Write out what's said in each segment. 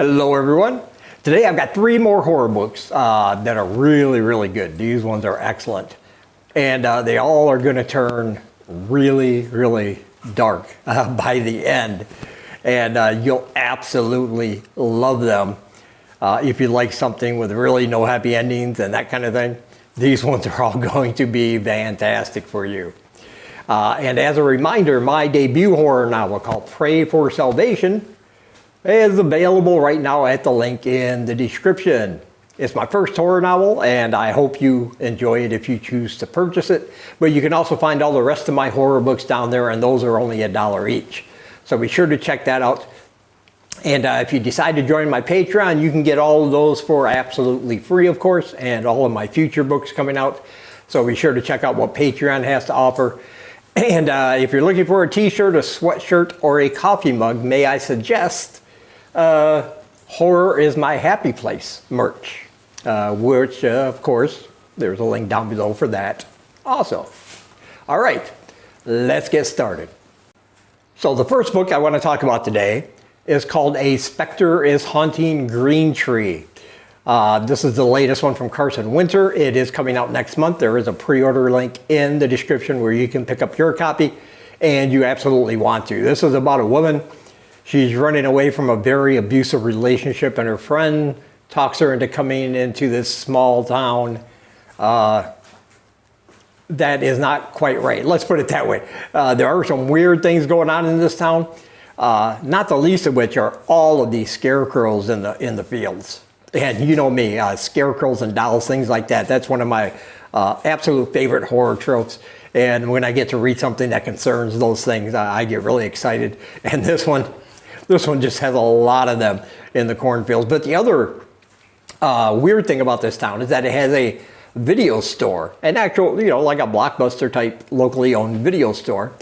Hello everyone. Today I've got 3 more horror books that are really good. These ones are excellent. And they all are going to turn really dark by the end. And you'll absolutely love them. If you like something with really no happy endings and that kind of thing, these ones are all going to be fantastic for you. And as a reminder, my debut horror novel called Pray for Salvation is available right now at the link in the description. It's my first horror novel, and I hope you enjoy it if you choose to purchase it. But you can also find all the rest of my horror books down there, and those are only $1 each. So be sure to check that out. And if you decide to join my Patreon, you can get all of those for absolutely free, of course, and all of my future books coming out. So be sure to check out what Patreon has to offer. And if you're looking for a t-shirt, a sweatshirt, or a coffee mug, may I suggest Horror is My Happy Place merch, which, of course, there's a link down below for that also. All right, let's get started. So the first book I want to talk about today is called A Spectre is Haunting Green Tree. This is the latest one from Carson Winter. It is coming out next month. There is a pre-order link in the description where you can pick up your copy, and you absolutely want to. This is about a woman. She's running away from a very abusive relationship, and her friend talks her into coming into this small town that is not quite right. Let's put it that way. There are some weird things going on in this town, not the least of which are all of these scarecrows in the fields. And you know me, scarecrows and dolls, things like that. That's one of my absolute favorite horror tropes. And when I get to read something that concerns those things, I get really excited. And this one just has a lot of them in the cornfields. But the other weird thing about this town is that it has a video store, an actual, like a Blockbuster type locally owned video store.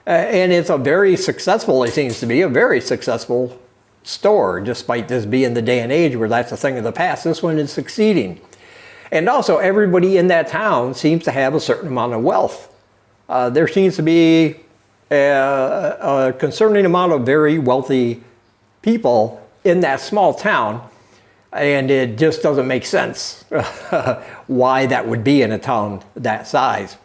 And it's a very successful, it seems to be, a very successful store, despite this being the day and age where that's a thing of the past. This one is succeeding. And also everybody in that town seems to have a certain amount of wealth. There seems to be a concerning amount of very wealthy people in that small town, and it just doesn't make sense why that would be in a town that size.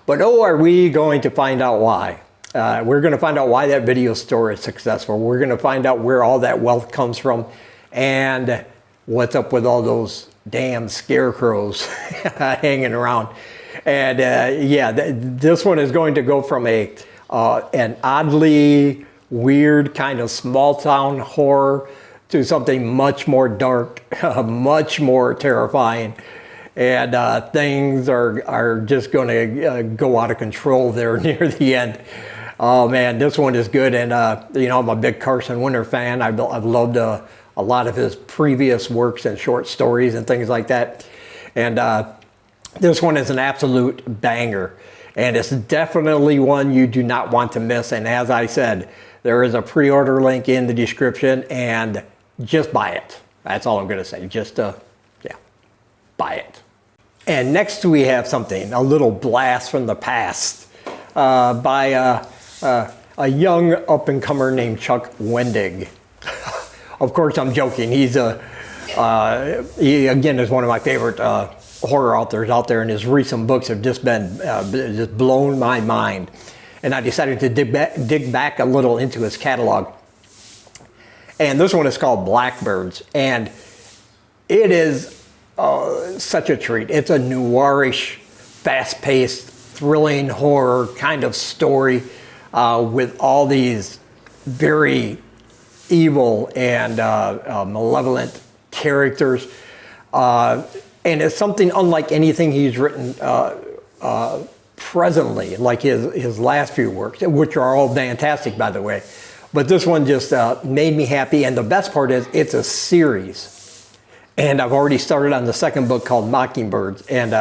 But are we going to find out why? We're going to find out why that video store is successful. We're going to find out where all that wealth comes from and what's up with all those damn scarecrows hanging around. And this one is going to go from an oddly weird kind of small town horror to something much more dark, much more terrifying. And things are just going to go out of control there near the end. Oh man, this one is good. And I'm a big Carson Winter fan. I've loved a lot of his previous works and short stories and things like that. And this one is an absolute banger. And it's definitely one you do not want to miss. And as I said, there is a pre-order link in the description, and just buy it. That's all I'm going to say. Just, buy it. And next we have something, a little blast from the past by a young up-and-comer named Chuck Wendig. Of course, I'm joking. He again is one of my favorite horror authors out there, and his recent books have just been just blown my mind. And I decided to dig back a little into his catalog. And this one is called Blackbirds, and it is such a treat. It's a noirish, fast-paced, thrilling horror kind of story with all these very evil and malevolent characters. And it's something unlike anything he's written presently, like his last few works, which are all fantastic, by the way. But this one just made me happy. And the best part is it's a series. And I've already started on the second book called Mockingbirds. And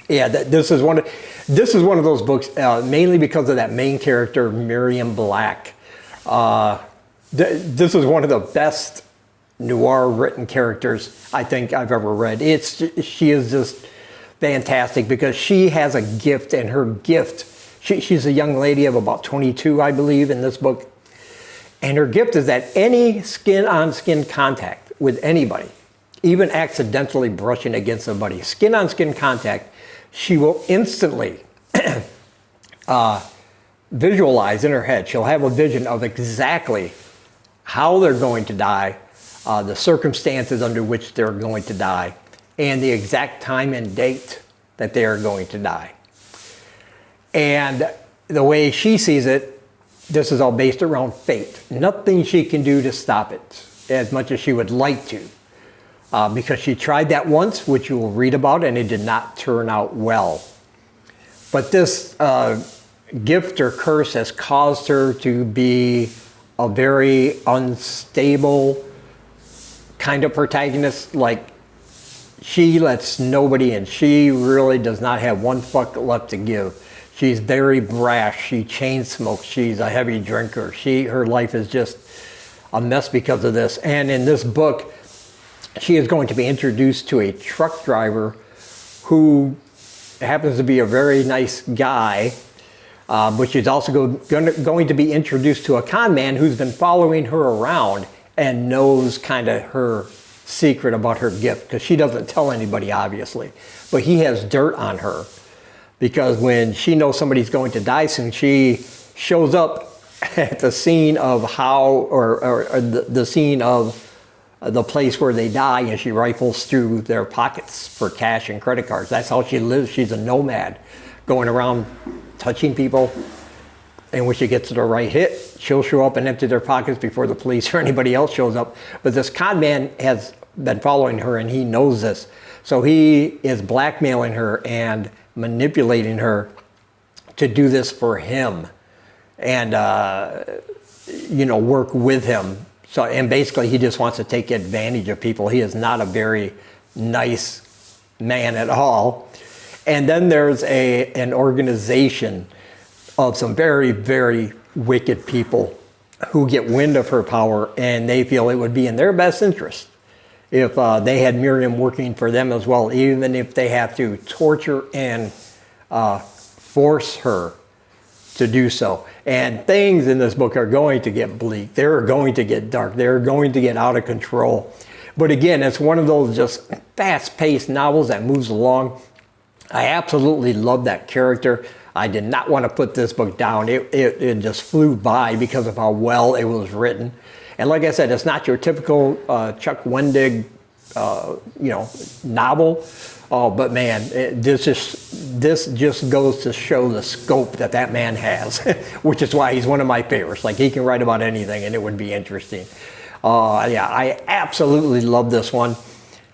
this is one of those books, mainly because of that main character, Miriam Black. This is one of the best noir written characters I think I've ever read. She is just fantastic because she has a gift, and her gift, she's a young lady of about 22, I believe, in this book. And her gift is that any skin-on-skin contact with anybody, even accidentally brushing against somebody, skin-on-skin contact, she will instantly visualize in her head. She'll have a vision of exactly how they're going to die, the circumstances under which they're going to die, and the exact time and date that they are going to die. And the way she sees it, this is all based around fate. Nothing she can do to stop it, as much as she would like to. Because she tried that once, which you will read about, and it did not turn out well. But this gift or curse has caused her to be a very unstable kind of protagonist. Like, she lets nobody in. She really does not have one fuck left to give. She's very brash. She chain smokes. She's a heavy drinker. Her life is just a mess because of this. And in this book, she is going to be introduced to a truck driver who happens to be a very nice guy, but she's also going to be introduced to a con man who's been following her around and knows kind of her secret about her gift, because she doesn't tell anybody, obviously. But he has dirt on her, because when she knows somebody's going to die soon, she shows up at the scene of the scene of the place where they die, and she rifles through their pockets for cash and credit cards. That's how she lives. She's a nomad, going around touching people. And when she gets to the right hit, she'll show up and empty their pockets before the police or anybody else shows up. But this con man has been following her, and he knows this. So he is blackmailing her and manipulating her to do this for him and, work with him. So, and basically he just wants to take advantage of people. He is not a very nice man at all. And then there's an organization of some very, very wicked people who get wind of her power, and they feel it would be in their best interest if they had Miriam working for them as well, even if they have to torture and force her to do so. And things in this book are going to get bleak. They're going to get dark. They're going to get out of control. But again, it's one of those just fast-paced novels that moves along. I absolutely love that character. I did not want to put this book down. It just flew by because of how well it was written. And like I said, it's not your typical Chuck Wendig, novel. Oh, but man, this just goes to show the scope that man has, which is why he's one of my favorites. Like, he can write about anything, and it would be interesting. Yeah, I absolutely love this one.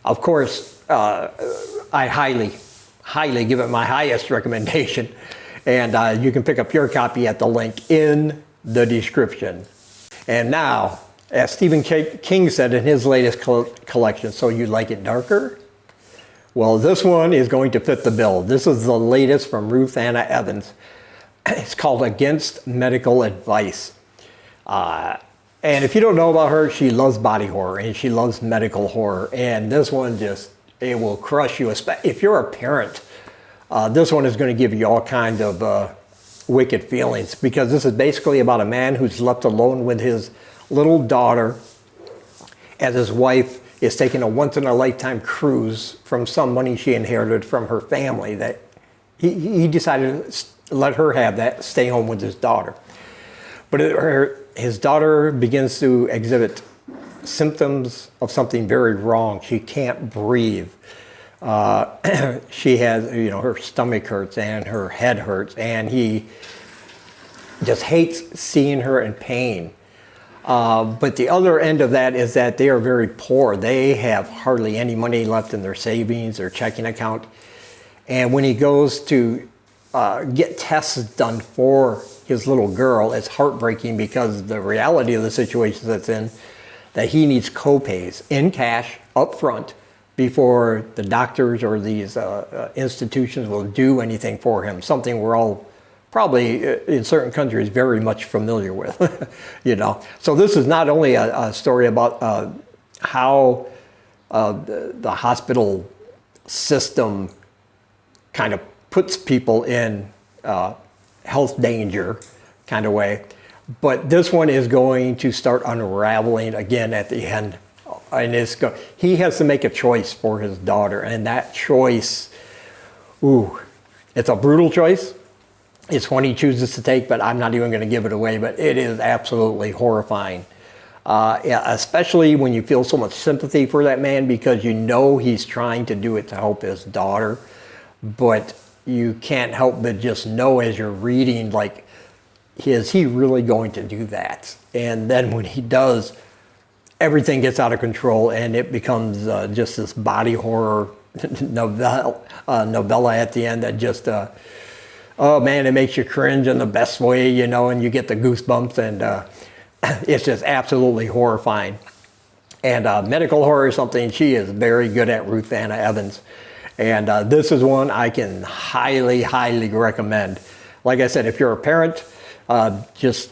Of course, I highly give it my highest recommendation. And you can pick up your copy at the link in the description. And now, as Stephen King said in his latest collection, so you like it darker? Well, this one is going to fit the bill. This is the latest from Ruth Anna Evans. It's called Against Medical Advice. And if you don't know about her, she loves body horror and she loves medical horror. And this one it will crush you. If you're a parent, this one is going to give you all kinds of wicked feelings, because this is basically about a man who's left alone with his little daughter as his wife is taking a once-in-a-lifetime cruise from some money she inherited from her family that he decided to let her have that, stay home with his daughter. But his daughter begins to exhibit symptoms of something very wrong. She can't breathe. She has, her stomach hurts and her head hurts, and he just hates seeing her in pain. But the other end of that is that they are very poor. They have hardly any money left in their savings or checking account. And when he goes to get tests done for his little girl, it's heartbreaking, because the reality of the situation that's in, that he needs co-pays in cash up front before the doctors or these institutions will do anything for him, something we're all probably in certain countries very much familiar with. So this is not only a story about how the hospital system kind of puts people in health danger kind of way, But this one is going to start unraveling again at the end. And he has to make a choice for his daughter. And that choice, ooh, it's a brutal choice. It's one he chooses to take, but I'm not even going to give it away. But it is absolutely horrifying. Yeah, especially when you feel so much sympathy for that man because you know he's trying to do it to help his daughter. But you can't help but just know as you're reading, like, is he really going to do that? And then when he does, everything gets out of control and it becomes just this body horror novella at the end that just, oh man, it makes you cringe in the best way, you know, and you get the goosebumps, and it's just absolutely horrifying. And medical horror is something she is very good at, Ruth Anna Evans. And this is one I can highly, highly recommend. Like I said, if you're a parent, just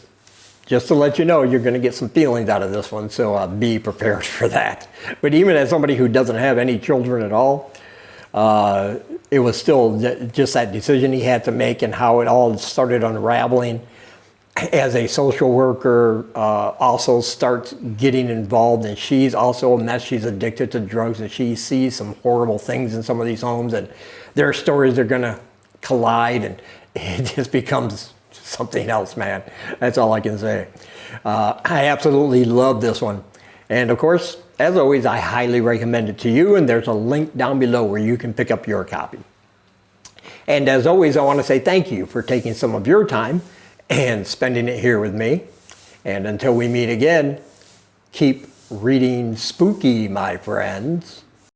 to let you know, you're going to get some feelings out of this one, so be prepared for that. But even as somebody who doesn't have any children at all, it was still just that decision he had to make and how it all started unraveling. As a social worker, also starts getting involved, and she's also a mess. She's addicted to drugs, and she sees some horrible things in some of these homes, and their stories are going to collide, and it just becomes something else, man. That's all I can say. I absolutely love this one. And of course, as always, I highly recommend it to you, and there's a link down below where you can pick up your copy. And as always, I want to say thank you for taking some of your time and spending it here with me. And until we meet again, keep reading spooky, my friends.